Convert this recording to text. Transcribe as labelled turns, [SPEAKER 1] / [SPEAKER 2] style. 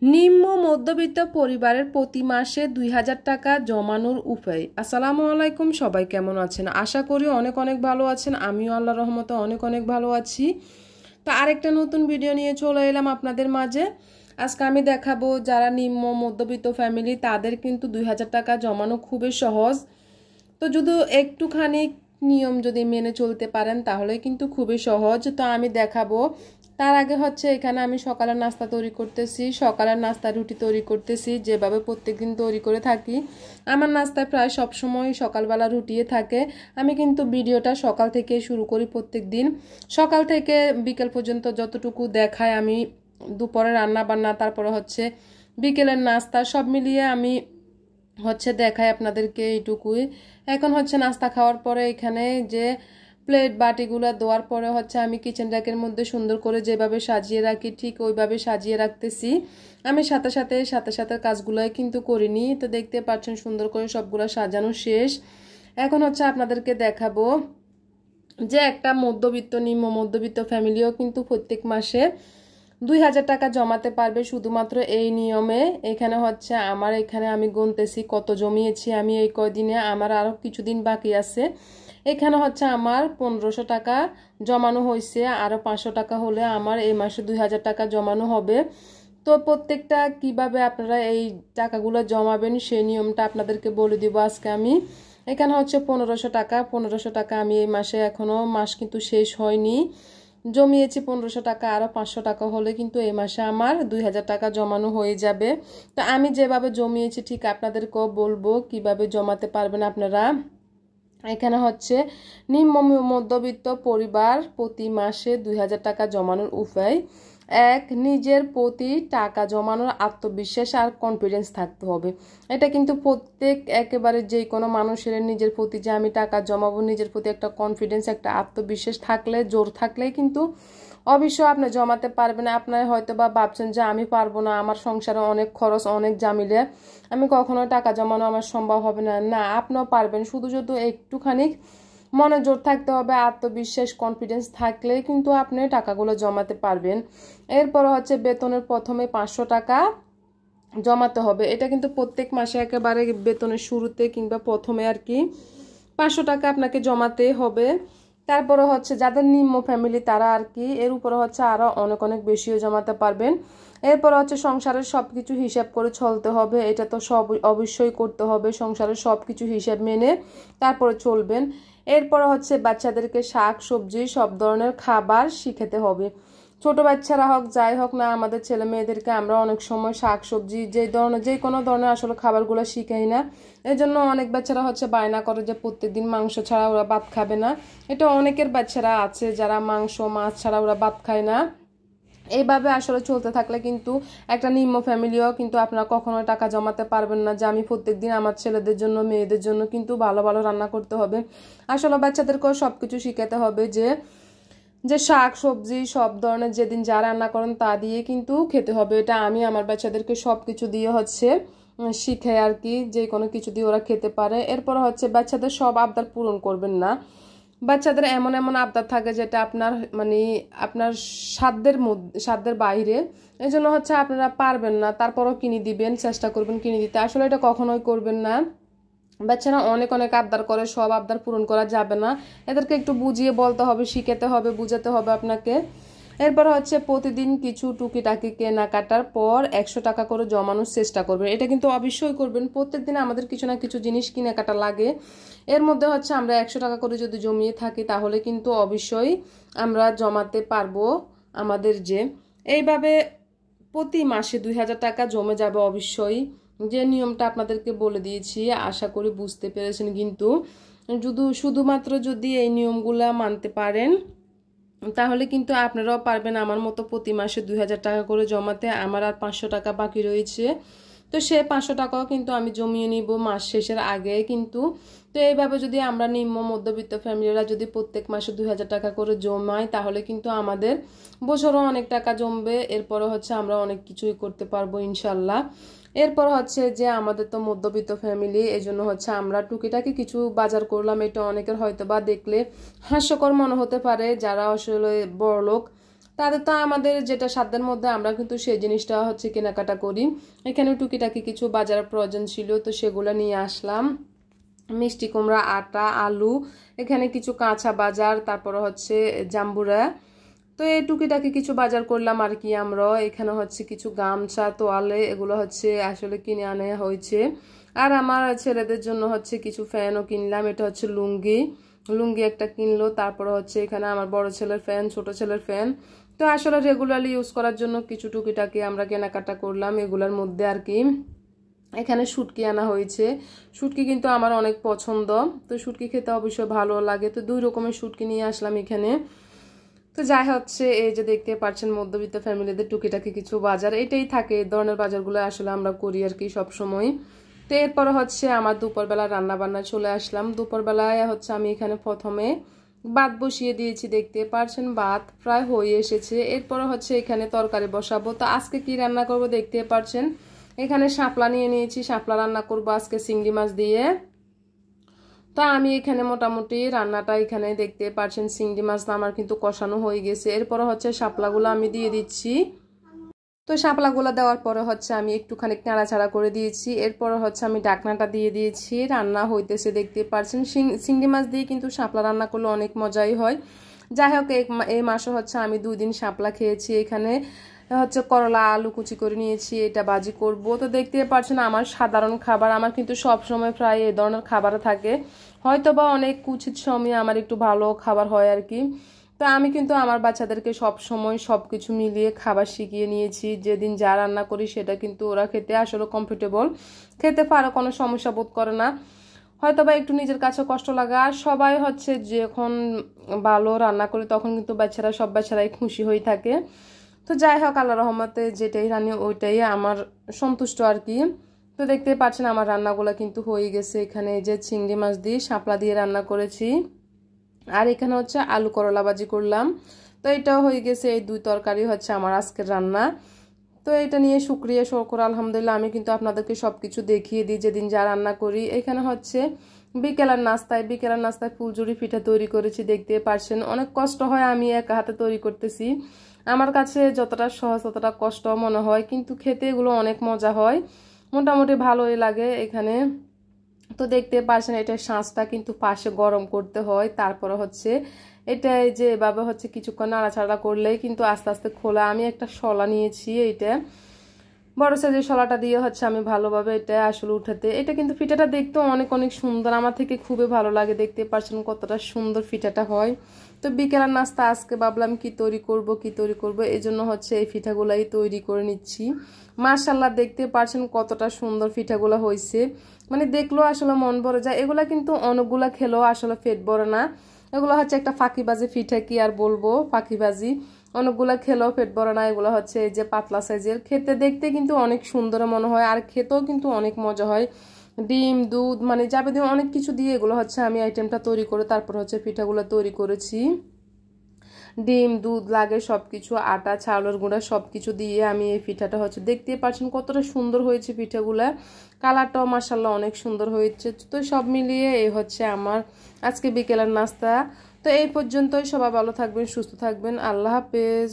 [SPEAKER 1] নিম্ন মধ্যবিত্ত পরিবারের প্রতি মাসে ২,০০০ টাকা জমানোর উপায়। আসসালামু আলাইকুম, সবাই কেমন আছেন? আশা করি অনেক অনেক ভালো আছেন। আমিও আল্লাহর রহমতে অনেক অনেক ভালো আছি। তো আরেকটা নতুন ভিডিও নিয়ে চলে এলাম আপনাদের মাঝে। আজকে আমি দেখাবো যারা নিম্ন মধ্যবিত্ত ফ্যামিলি তাদের কিন্তু ২,০০০ টাকা জমানো খুবই সহজ। তো যদি একটুখানি নিয়ম যদি মেনে চলতে পারেন তাহলে কিন্তু খুবই সহজ। তো আমি দেখাবো। তার আগে হচ্ছে এখানে আমি সকালের নাস্তা তৈরি করতেছি। সকালের নাস্তা রুটি তৈরি করতেছি, যেভাবে প্রত্যেকদিন তৈরি করে থাকি। আমার নাস্তায় প্রায় সবসময় সকালবেলা রুটিয়ে থাকে। আমি কিন্তু ভিডিওটা সকাল থেকে শুরু করি প্রত্যেক দিন। সকাল থেকে বিকেল পর্যন্ত যতটুকু দেখায় আমি, দুপুরে রান্না বান্না, তারপরে হচ্ছে বিকেলের নাস্তা, সব মিলিয়ে আমি হচ্ছে দেখাই আপনাদেরকে এইটুকুই। এখন হচ্ছে নাস্তা খাওয়ার পরে এখানে যে প্লেট বাটিগুলো দেওয়ার পরে হচ্ছে আমি কিচেন র্যাকের মধ্যে সুন্দর করে যেভাবে সাজিয়ে রাখি ঠিক ওইভাবে সাজিয়ে রাখতেছি। আমি সাথে সাথে কাজগুলোই কিন্তু করিনি। তো দেখতে পাচ্ছেন সুন্দর করে সবগুলো সাজানো শেষ। এখন হচ্ছে আপনাদেরকে দেখাবো যে একটা মধ্যবিত্ত নিম্ন মধ্যবিত্ত ফ্যামিলিও কিন্তু প্রত্যেক মাসে ২,০০০ টাকা জমাতে পারবে শুধুমাত্র এই নিয়মে। এখানে হচ্ছে আমার এখানে আমি গুনতেছি কত জমিয়েছি আমি এই কয়দিনে, আমার আরও কিছুদিন বাকি আছে। এখানে হচ্ছে আমার ১৫০০ টাকা জমানো হয়েছে, আরও ৫০০ টাকা হলে আমার এই মাসে ২,০০০ টাকা জমানো হবে। তো প্রত্যেকটা কিভাবে আপনারা এই টাকাগুলো জমাবেন সেই নিয়মটা আপনাদেরকে বলে দিব আজকে আমি। এখানে হচ্ছে ১৫০০ টাকা আমি এই মাসে, এখনও মাস কিন্তু শেষ হয়নি, জমিয়েছি ১৫০০ টাকা। আরও ৫০০ টাকা হলে কিন্তু এই মাসে আমার ২,০০০ টাকা জমানো হয়ে যাবে। তো আমি যেভাবে জমিয়েছি ঠিক আপনাদেরকেও বলবো কিভাবে জমাতে পারবেন আপনারা। এখানে হচ্ছে নিম্ন মধ্যবিত্ত পরিবার প্রতি মাসে ২,০০০ টাকা জমানোর উপায়। এক, নিজের প্রতি টাকা জমানোর আত্মবিশ্বাস আর কনফিডেন্স থাকতে হবে। এটা কিন্তু প্রত্যেক একেবারে যে কোনো মানুষের নিজের প্রতি যে আমি টাকা জমাবো, নিজের প্রতি একটা কনফিডেন্স, একটা আত্মবিশ্বাস থাকলে, জোর থাকলে কিন্তু অবশ্যই আপনি জমাতে পারবেন। আপনার হয়তো বা ভাবছেন যে আমি পারবো না, আমার সংসারে অনেক খরচ, অনেক জামিলে, আমি কখনো টাকা জমানো আমার সম্ভব হবে না। না, আপনিও পারবেন। শুধু একটুখানি মনে জোর থাকতে হবে, আত্মবিশ্বাস, কনফিডেন্স থাকলে কিন্তু আপনি টাকাগুলো জমাতে পারবেন। এরপর হচ্ছে বেতনের প্রথমে ৫০০ টাকা জমাতে হবে। এটা কিন্তু প্রত্যেক মাসে একেবারে বেতনের শুরুতে কিংবা প্রথমে আর কি ৫০০ টাকা আপনাকে জমাতে হবে। তারপরে হচ্ছে যাদের নিম্ন ফ্যামিলি তারা আর কি এর উপরে হচ্ছে আরও অনেক অনেক বেশিও জমাতে পারবেন। এরপর হচ্ছে সংসারের সব কিছু হিসাব করে চলতে হবে। এটা তো সব অবশ্যই করতে হবে, সংসারের সব কিছু হিসাব মেনে তারপরে চলবেন। এরপর হচ্ছে বাচ্চাদেরকে শাক সবজি সব ধরনের খাবার শিখাতে হবে। ছোট বাচ্চারা হোক যাই হোক না, আমাদের ছেলে মেয়েদেরকে আমরা অনেক সময় শাক সবজি যে কোনো ধরনের আসলে খাবারগুলো শিখাই না। এই জন্য অনেক বাচ্চারা হচ্ছে বায়না করে যে প্রত্যেকদিন মাংস ছাড়া ওরা ভাত খাবে না। এটা অনেকের বাচ্চারা আছে যারা মাংস মাছ ছাড়া ওরা ভাত খায় না। এইভাবে আসলে চলতে থাকলে কিন্তু একটা নিম্ন ফ্যামিলিও কিন্তু আপনারা কখনোই টাকা জমাতে পারবেন না যে আমি প্রত্যেকদিন আমার ছেলেদের জন্য মেয়েদের জন্য কিন্তু ভালো ভালো রান্না করতে হবে। আসলে বাচ্চাদেরকেও সবকিছু শিখাতে হবে যে যে শাক সবজি সব ধরনের যেদিন যা রান্না করেন তা দিয়ে কিন্তু খেতে হবে। এটা আমি আমার বাচ্চাদেরকে সব কিছু দিয়ে হচ্ছে শিখাই আর কি, যে কোনো কিছু দিয়ে ওরা খেতে পারে। এরপর হচ্ছে বাচ্চাদের সব আবদার পূরণ করবেন না। বাচ্চাদের এমন এমন আবদার থাকে যেটা আপনার আপনার সাধ্যের বাইরে। এই জন্য হচ্ছে আপনারা পারবেন না, তারপরও কিনে দিবেন, চেষ্টা করবেন কিনে দিতে। আসলে এটা কখনোই করবেন না। বাচ্চারা অনেক অনেক আবদার করে, সব আবদার পূরণ করা যাবে না। এদেরকে একটু বুঝিয়ে বলতে হবে, শিখাতে হবে, বুঝাতে হবে আপনাকে। এরপর হচ্ছে প্রতিদিন কিছু টুকিটাকি কেনাকাটার পর ১০০ টাকা করে জমানোর চেষ্টা করবেন। এটা কিন্তু অবশ্যই করবেন। প্রত্যেকদিন আমাদের কিছু না কিছু জিনিস কেনাকাটা লাগে। এর মধ্যে হচ্ছে আমরা ১০০ টাকা করে যদি জমিয়ে থাকি তাহলে কিন্তু অবশ্যই আমরা জমাতে পারবো আমাদের যে এইভাবে প্রতি মাসে ২,০০০ টাকা জমে যাবে অবশ্যই। যে নিয়মটা আপনাদেরকে বলে দিয়েছি আশা করি বুঝতে পেরেছেন। কিন্তু শুধুমাত্র যদি এই নিয়মগুলা মানতে পারেন তাহলে কিন্তু আপনারাও পারবেন আমার মতো প্রতি মাসে ২,০০০ টাকা করে জমাতে। আমার আর ৫০০ টাকা বাকি রয়েছে, তো সে ৫০০ টাকাও কিন্তু আমি জমিয়ে নিব মাস শেষের আগে কিন্তু। তো এইভাবে যদি আমরা নিম্ন মধ্যবিত্ত ফ্যামিলিরা যদি প্রত্যেক মাসে ২,০০০ টাকা করে জমাই তাহলে কিন্তু আমাদের বছরও অনেক টাকা জমবে। এরপরে হচ্ছে আমরা অনেক কিছুই করতে পারবো ইনশাল্লাহ। এরপর হচ্ছে যে আমাদের তো মধ্যবিত্ত ফ্যামিলি, এই জন্য হচ্ছে আমরা টুকিটাকি কিছু বাজার করলাম। এটা অনেকের হয়তো বা দেখলে হাস্যকর মনে হতে পারে যারা আসলে বড়লোক তাদের তো আমাদের যেটা সাধ্যের মধ্যে আমরা কিন্তু সেই জিনিসটা হচ্ছে কেনাকাটা করি। এখানে টুকিটাকি কিছু বাজারের প্রয়োজন ছিল, তো সেগুলো নিয়ে আসলাম। মিষ্টি কুমড়া, আটা, আলু, এখানে কিছু কাঁচা বাজার, তারপরে হচ্ছে জাম্বুরা। তো এই টুকিটাকি কিছু বাজার করলাম আর কি। আমরা এখানে হচ্ছে কিছু গামছা, তোয়ালে, এগুলো হচ্ছে আসলে কিনে আনা হয়েছে। আর আমার ছেলেদের জন্য হচ্ছে কিছু ফ্যানও কিনলাম। এটা হচ্ছে লুঙ্গি, লুঙ্গি একটা কিনলো। তারপরে হচ্ছে এখানে আমার বড় ছেলের ফ্যান, ছোট ছেলের ফ্যান। তো আসলে রেগুলারলি ইউজ করার জন্য কিছু টুকিটাকি আমরা কেনাকাটা করলাম এগুলোর মধ্যে আর কি। এখানে শুটকি আনা হয়েছে। শুটকি কিন্তু আমার অনেক পছন্দ, তো শুটকি খেতে অবশ্যই ভালো লাগে। তো 2 রকমের শুটকি নিয়ে আসলাম এখানে। তো যাই হচ্ছে, এই যে দেখতে পাচ্ছেন মধ্যবিত্ত ফ্যামিলিদের টুকিটাকি কিছু বাজার এটাই থাকে। এই ধরনের বাজারগুলো আসলে আমরা করি আর কি সবসময়। তো এরপরে হচ্ছে আমার দুপুরবেলা রান্না বান্না চলে আসলাম। দুপুরবেলায় হচ্ছে আমি এখানে প্রথমে ভাত বসিয়ে দিয়েছি, দেখতে পাচ্ছেন ভাত প্রায় হয়ে এসেছে। এরপরে হচ্ছে এখানে তরকারি বসাবো। তো আজকে কি রান্না করব দেখতে পাচ্ছেন, এখানে শাপলা নিয়ে নিয়েছি। শাপলা রান্না করব আজকে চিংড়ি মাছ দিয়ে। তো আমি এখানে মোটামুটি রান্নাটা এখানে দেখতে পাচ্ছেন চিংড়ি মাছটা আমার কিন্তু কষানো হয়ে গেছে। এরপরে হচ্ছে শাপলাগুলো আমি দিয়ে দিচ্ছি। তো শাপলাগুলো দেওয়ার পরে হচ্ছে আমি একটুখানি নাড়াচাড়া করে দিয়েছি। এরপরে হচ্ছে আমি ঢাকনাটা দিয়ে দিয়েছি, রান্না হইতেছে দেখতে পাচ্ছেন। চিংড়ি মাছ দিয়ে কিন্তু শাপলা রান্না করলে অনেক মজাই হয়। যাই হোক, এই মাসে হচ্ছে আমি 2 দিন শাপলা খেয়েছি। এখানে হচ্ছে করলা আলু কুচি করে নিয়েছি, এটা ভাজি করব। তো দেখতে পাচ্ছেন আমার সাধারণ খাবার, আমার কিন্তু সব সময় প্রায় এই ধরনের খাবার থাকে। হয়তো বা অনেক কুচিত সময় আমার একটু ভালো খাবার হয় আর কি। তো আমি কিন্তু আমার বাচ্চাদেরকে সব সময় সব কিছু মিলিয়ে খাবার শিখিয়ে নিয়েছি। যেদিন যা রান্না করি সেটা কিন্তু ওরা খেতে আসলে কমফোর্টেবল, খেতে পারে, কোনো সমস্যা বোধ করে না। হয়তো বা একটু নিজের কাছে কষ্ট লাগা। আর সবাই হচ্ছে যখন ভালো রান্না করি তখন কিন্তু বাচ্চারা, সব বাচ্চারাই খুশি হয়ে থাকে। তো যাই হোক, আল্লাহ রহমতে যেটাই রান্নি ওইটাই আমার সন্তুষ্ট আর কি। তো দেখতেই পাচ্ছেন আমার রান্নাগুলো কিন্তু হয়ে গেছে। এখানে যে চিংড়ি মাছ দিয়ে শাপলা দিয়ে রান্না করেছি, আর এখানে হচ্ছে আলু করলা ভাজি করলাম। তো এটাও হয়ে গেছে। এই 2 তরকারি হচ্ছে আমার আজকের রান্না। তো এটা নিয়ে শুকরিয়া শকর আলহামদুলিল্লাহ। আমি কিন্তু আপনাদেরকে সবকিছু দেখিয়ে দিই যেদিন যা রান্না করি। এখানে হচ্ছে বিকেলের নাস্তায় ফুলঝুরি পিঠা তৈরি করেছি, দেখতে পাচ্ছেন। অনেক কষ্ট হয়, আমি একা হাতে তৈরি করতেছি। আমার কাছে যতটা সহজ ততটা কষ্ট মনে হয়, কিন্তু খেতে এগুলো অনেক মজা হয়, মোটামুটি ভালোই লাগে এখানে। তো দেখতে পাচ্ছেন এটা শাঁসটা কিন্তু পাশে গরম করতে হয়। তারপরে হচ্ছে এটা যে এভাবে হচ্ছে কিছুক্ষণ নাড়াচাড়া করলেই কিন্তু আস্তে আস্তে খোলা। আমি একটা শলা নিয়েছি, এইটা বড় সাইজের শলাটা দিয়ে হচ্ছে আমি ভালোভাবে এটা আসলে উঠাতে। এটা কিন্তু ফিটাটা দেখতেও অনেক অনেক সুন্দর, আমার থেকে খুবই ভালো লাগে। দেখতে পাচ্ছেন কতটা সুন্দর ফিটাটা হয়। তো বিকেলের নাস্তা আজকে ভাবলাম কি তৈরি করব, এই জন্য হচ্ছে এই পিঠাগুলাই তৈরি করে নিচ্ছি। মাশাআল্লাহ, দেখতে পাচ্ছেন কতটা সুন্দর পিঠাগুলো হয়েছে, মানে দেখলেও আসলে মন ভরে যায়। এগুলা কিন্তু অনেকগুলা খেলেও আসলে পেট ভরে না। এগুলো হচ্ছে একটা ফাঁকিবাজি পিঠা, কি আর বলবো, ফাঁকিবাজি। অনেকগুলা খেলেও পেট ভরে না। এগুলো হচ্ছে এই যে পাতলা সাইজের, খেতে দেখতে কিন্তু অনেক সুন্দর মনে হয়, আর খেতেও কিন্তু অনেক মজা হয়। ডিম, দুধ, মানে যাবতীয় অনেক কিছু দিয়ে এগুলো হচ্ছে আমি আইটেমটা তৈরি করে তারপর হচ্ছে পিঠাগুলো তৈরি করেছি। ডিম, দুধ লাগে সবকিছু, আটা, চাউলের গুঁড়া সবকিছু দিয়ে আমি এই পিঠাটা হচ্ছে, দেখতে পাচ্ছেন কতটা সুন্দর হয়েছে পিঠাগুলা। কালারটাও মাশাআল্লাহ অনেক সুন্দর হয়েছে। তো সব মিলিয়ে এই হচ্ছে আমার আজকে বিকেলের নাস্তা। তো এই পর্যন্তই, সবাই ভালো থাকবেন, সুস্থ থাকবেন, আল্লাহ হাফেজ।